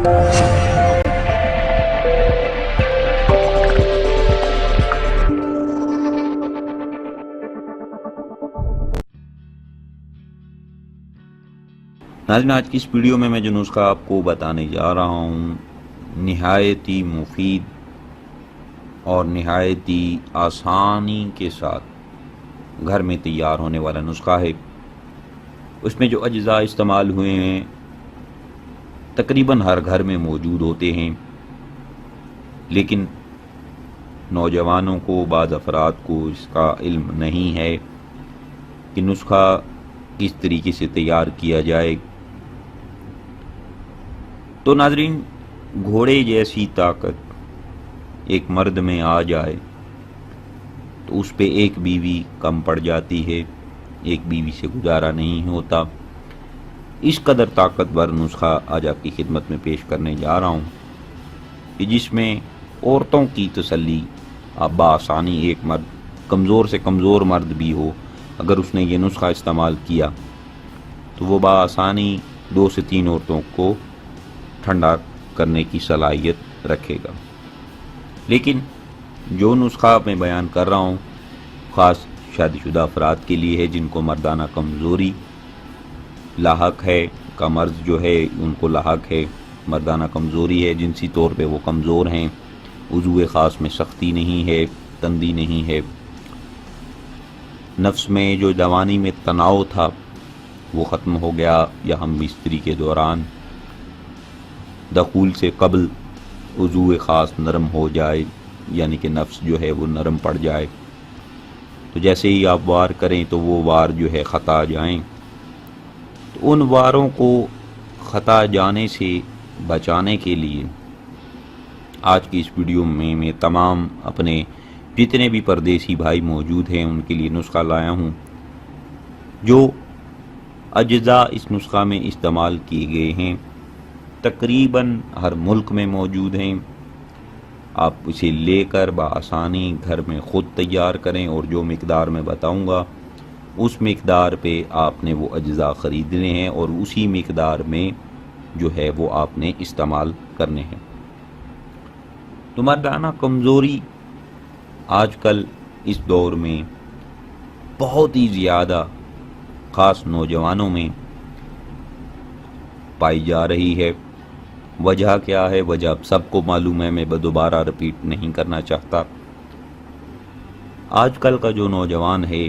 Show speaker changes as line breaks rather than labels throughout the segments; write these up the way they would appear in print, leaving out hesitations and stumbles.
ناظرین، آج کی اس ویڈیو میں جو نسخہ آپ کو بتانے جا رہا ہوں نہایت ہی مفید اور نہایت ہی آسانی کے ساتھ گھر میں تیار ہونے والا نسخہ ہے۔ اس میں جو اجزاء استعمال ہوئے ہیں تقریباً ہر گھر میں موجود ہوتے ہیں، لیکن نوجوانوں کو، بعض افراد کو اس کا علم نہیں ہے کہ نسخہ کس طریقے سے تیار کیا جائے۔ تو ناظرین، گھوڑے جیسی طاقت ایک مرد میں آ جائے تو اس پہ ایک بیوی کم پڑ جاتی ہے، ایک بیوی سے گزارا نہیں ہوتا۔ اس قدر طاقتور نسخہ آج آپ کی خدمت میں پیش کرنے جا رہا ہوں کہ جس میں عورتوں کی تسلی آپ بآسانی، ایک مرد، کمزور سے کمزور مرد بھی ہو، اگر اس نے یہ نسخہ استعمال کیا تو وہ بآسانی 2 سے 3 عورتوں کو ٹھنڈا کرنے کی صلاحیت رکھے گا۔ لیکن جو نسخہ میں بیان کر رہا ہوں خاص شادی شدہ افراد کے لیے ہے، جن کو مردانہ کمزوری لاحق ہے، کا مرض جو ہے ان کو لاحق ہے، مردانہ کمزوری ہے، جنسی طور پہ وہ کمزور ہیں، عضو خاص میں سختی نہیں ہے، تندی نہیں ہے، نفس میں جو جوانی میں تناؤ تھا وہ ختم ہو گیا، یا ہم بستری کے دوران دخول سے قبل عضو خاص نرم ہو جائے، یعنی کہ نفس جو ہے وہ نرم پڑ جائے، تو جیسے ہی آپ وار کریں تو وہ وار جو ہے خطا جائیں، تو ان واروں کو خطا جانے سے بچانے کے لیے آج کی اس ویڈیو میں تمام اپنے جتنے بھی پردیسی بھائی موجود ہیں ان کے لیے نسخہ لایا ہوں۔ جو اجزاء اس نسخہ میں استعمال کیے گئے ہیں تقریباً ہر ملک میں موجود ہیں، آپ اسے لے کر بآسانی گھر میں خود تیار کریں، اور جو مقدار میں بتاؤں گا اس مقدار پہ آپ نے وہ اجزاء خریدنے ہیں اور اسی مقدار میں جو ہے وہ آپ نے استعمال کرنے ہیں۔ تو مردانہ کمزوری آج کل اس دور میں بہت ہی زیادہ خاص نوجوانوں میں پائی جا رہی ہے۔ وجہ کیا ہے؟ وجہ سب کو معلوم ہے، میں دوبارہ رپیٹ نہیں کرنا چاہتا۔ آج کل کا جو نوجوان ہے،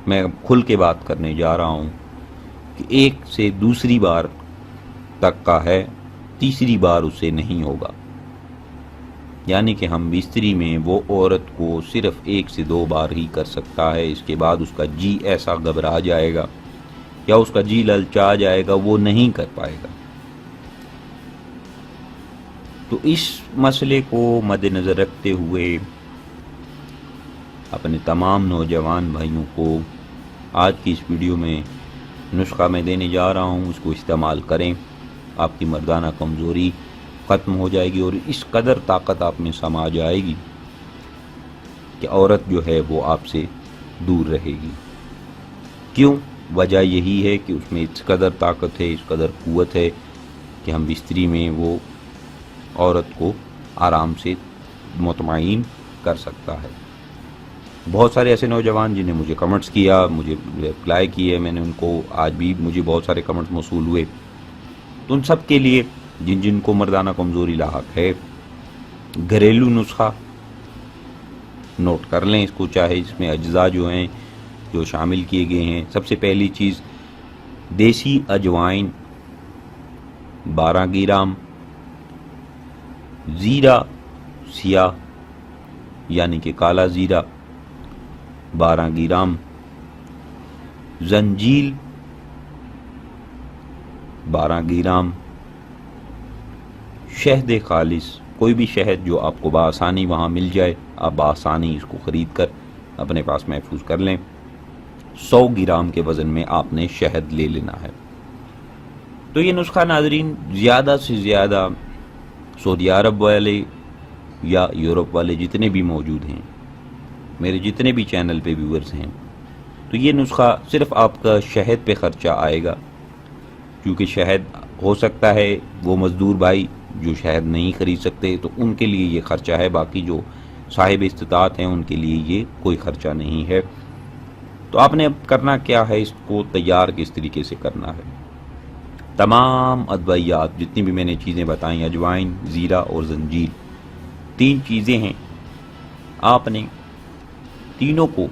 میں کھل کے بات کرنے جا رہا ہوں کہ ایک سے دوسری بار تک کا ہے، تیسری بار اسے نہیں ہوگا، یعنی کہ ہم بستری میں وہ عورت کو صرف 1 سے 2 بار ہی کر سکتا ہے، اس کے بعد اس کا جی ایسا گھبرا جائے گا یا اس کا جی للچا جائے گا، وہ نہیں کر پائے گا۔ تو اس مسئلے کو مد نظر رکھتے ہوئے اپنے تمام نوجوان بھائیوں کو آج کی اس ویڈیو میں نسخہ میں دینے جا رہا ہوں، اس کو استعمال کریں، آپ کی مردانہ کمزوری ختم ہو جائے گی اور اس قدر طاقت آپ میں سما جائے گی کہ عورت جو ہے وہ آپ سے دور رہے گی۔ کیوں؟ وجہ یہی ہے کہ اس میں اس قدر طاقت ہے، اس قدر قوت ہے کہ ہم بستری میں وہ عورت کو آرام سے مطمئن کر سکتا ہے۔ بہت سارے ایسے نوجوان جنہیں مجھے کمنٹس کیا، مجھے رپلائی کیے، میں نے ان کو آج بھی مجھے بہت سارے کمنٹس موصول ہوئے، تو ان سب کے لیے جن کو مردانہ کمزوری لاحق ہے، گھریلو نسخہ نوٹ کر لیں اس کو، چاہے اس میں اجزاء جو ہیں جو شامل کیے گئے ہیں۔ سب سے پہلی چیز دیسی اجوائن 12 گرام، زیرہ سیاہ یعنی کہ کالا زیرہ 12 گرام، زنجیل 12 گرام، شہد خالص، کوئی بھی شہد جو آپ کو بآسانی وہاں مل جائے، آپ بآسانی اس کو خرید کر اپنے پاس محفوظ کر لیں۔ 100 گرام کے وزن میں آپ نے شہد لے لینا ہے۔ تو یہ نسخہ ناظرین زیادہ سے زیادہ سعودی عرب والے یا یورپ والے جتنے بھی موجود ہیں، میرے جتنے بھی چینل پہ ویورز ہیں، تو یہ نسخہ صرف آپ کا شہد پہ خرچہ آئے گا، کیونکہ شہد ہو سکتا ہے وہ مزدور بھائی جو شہد نہیں خرید سکتے تو ان کے لیے یہ خرچہ ہے، باقی جو صاحب استطاعت ہیں ان کے لیے یہ کوئی خرچہ نہیں ہے۔ تو آپ نے اب کرنا کیا ہے، اس کو تیار کس طریقے سے کرنا ہے۔ تمام ادویات جتنی بھی میں نے چیزیں بتائیں، اجوائن، زیرہ اور زنجیل، 3 چیزیں ہیں، آپ نے تینوں کو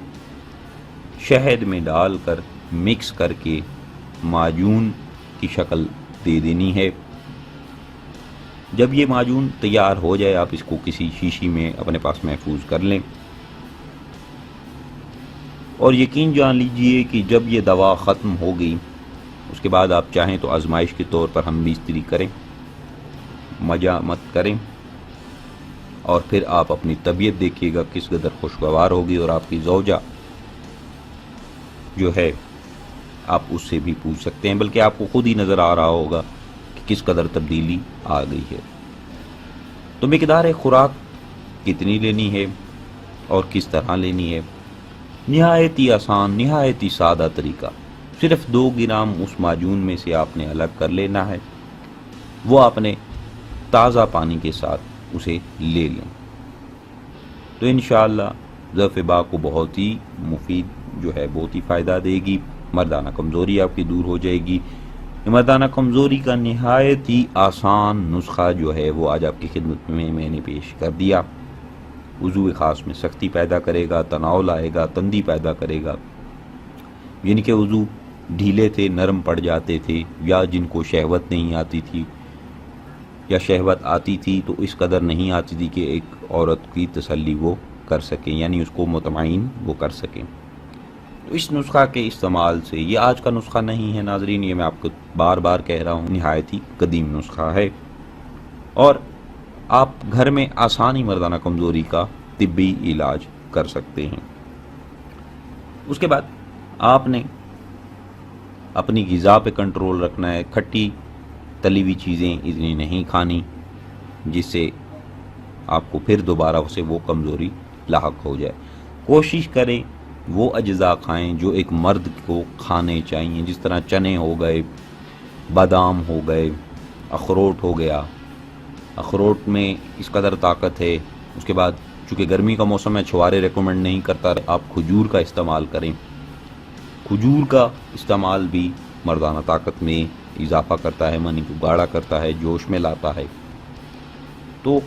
شہد میں ڈال کر مکس کر کے معجون کی شکل دے دینی ہے۔ جب یہ معجون تیار ہو جائے آپ اس کو کسی شیشی میں اپنے پاس محفوظ کر لیں، اور یقین جان لیجئے کہ جب یہ دوا ختم ہو گئی اس کے بعد آپ چاہیں تو آزمائش کے طور پر ہم بیستری کریں، مزہ مت کریں، اور پھر آپ اپنی طبیعت دیکھیے گا کس قدر خوشگوار ہوگی، اور آپ کی زوجہ جو ہے آپ اس سے بھی پوچھ سکتے ہیں، بلکہ آپ کو خود ہی نظر آ رہا ہوگا کہ کس قدر تبدیلی آ گئی ہے۔ تو مقدار خوراک کتنی لینی ہے اور کس طرح لینی ہے، نہایت ہی آسان، نہایت ہی سادہ طریقہ، صرف 2 گرام اس معجون میں سے آپ نے الگ کر لینا ہے، وہ آپ نے تازہ پانی کے ساتھ اسے لے لیں، تو انشاءاللہ ضعف با کو بہت ہی مفید جو ہے، بہت ہی فائدہ دے گی، مردانہ کمزوری آپ کی دور ہو جائے گی۔ مردانہ کمزوری کا نہایت ہی آسان نسخہ جو ہے وہ آج آپ کی خدمت میں نے پیش کر دیا۔ وضو خاص میں سختی پیدا کرے گا، تناؤ لائے گا، تندی پیدا کرے گا، جن کے وضو ڈھیلے تھے، نرم پڑ جاتے تھے، یا جن کو شہوت نہیں آتی تھی، یا شہوت آتی تھی تو اس قدر نہیں آتی تھی کہ ایک عورت کی تسلی وہ کر سکیں، یعنی اس کو مطمئن وہ کر سکیں، تو اس نسخہ کے استعمال سے، یہ آج کا نسخہ نہیں ہے ناظرین، یہ میں آپ کو بار بار کہہ رہا ہوں، نہایت ہی قدیم نسخہ ہے، اور آپ گھر میں آسانی مردانہ کمزوری کا طبی علاج کر سکتے ہیں۔ اس کے بعد آپ نے اپنی غذا پہ کنٹرول رکھنا ہے، کھٹی تلی ہوئی چیزیں اتنی نہیں کھانی جس سے آپ کو پھر دوبارہ سے وہ کمزوری لاحق ہو جائے۔ کوشش کریں وہ اجزاء کھائیں جو ایک مرد کو کھانے چاہیے، جس طرح چنے ہو گئے، بادام ہو گئے، اخروٹ ہو گیا، اخروٹ میں اس قدر طاقت ہے۔ اس کے بعد چونکہ گرمی کا موسم ہے، چھوارے ریکمنڈ نہیں کرتا، آپ کھجور کا استعمال کریں، کھجور کا استعمال بھی مردانہ طاقت میں اضافہ کرتا ہے، منی کو گاڑھا کرتا ہے، جوش میں لاتا ہے۔ تو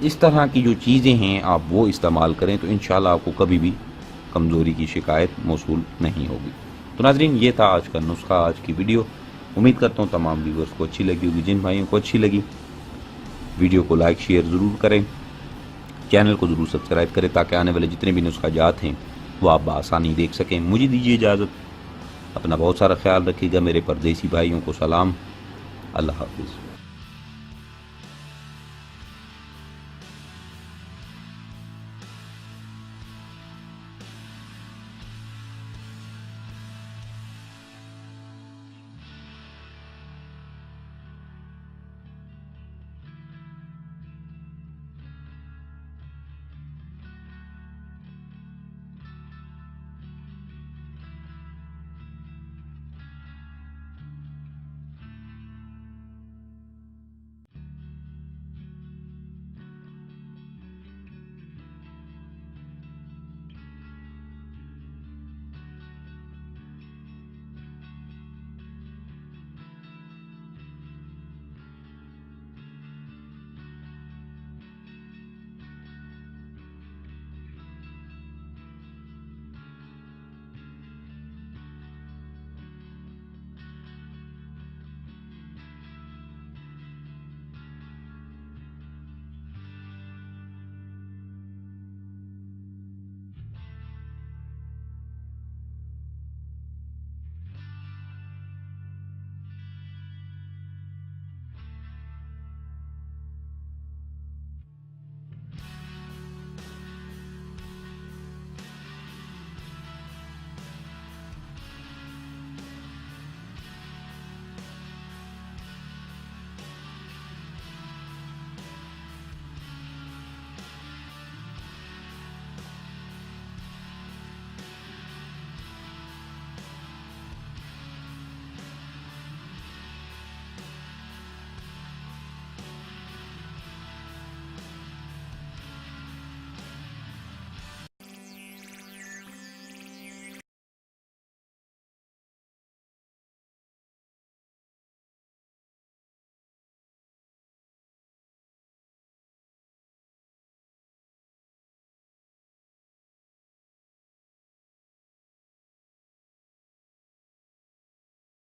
اس طرح کی جو چیزیں ہیں آپ وہ استعمال کریں تو انشاءاللہ آپ کو کبھی بھی کمزوری کی شکایت موصول نہیں ہوگی۔ تو ناظرین یہ تھا آج کا نسخہ، آج کی ویڈیو، امید کرتا ہوں تمام ویورز کو اچھی لگی ہوگی۔ جن بھائیوں کو اچھی لگی ویڈیو کو لائک شیئر ضرور کریں، چینل کو ضرور سبسکرائب کریں تاکہ آنے والے جتنے بھی نسخہ جات ہیں وہ آپ بآسانی دیکھ سکیں۔ مجھے دیجیے اجازت، اپنا بہت سارا خیال رکھیے گا، میرے پردیسی بھائیوں کو سلام، اللہ حافظ۔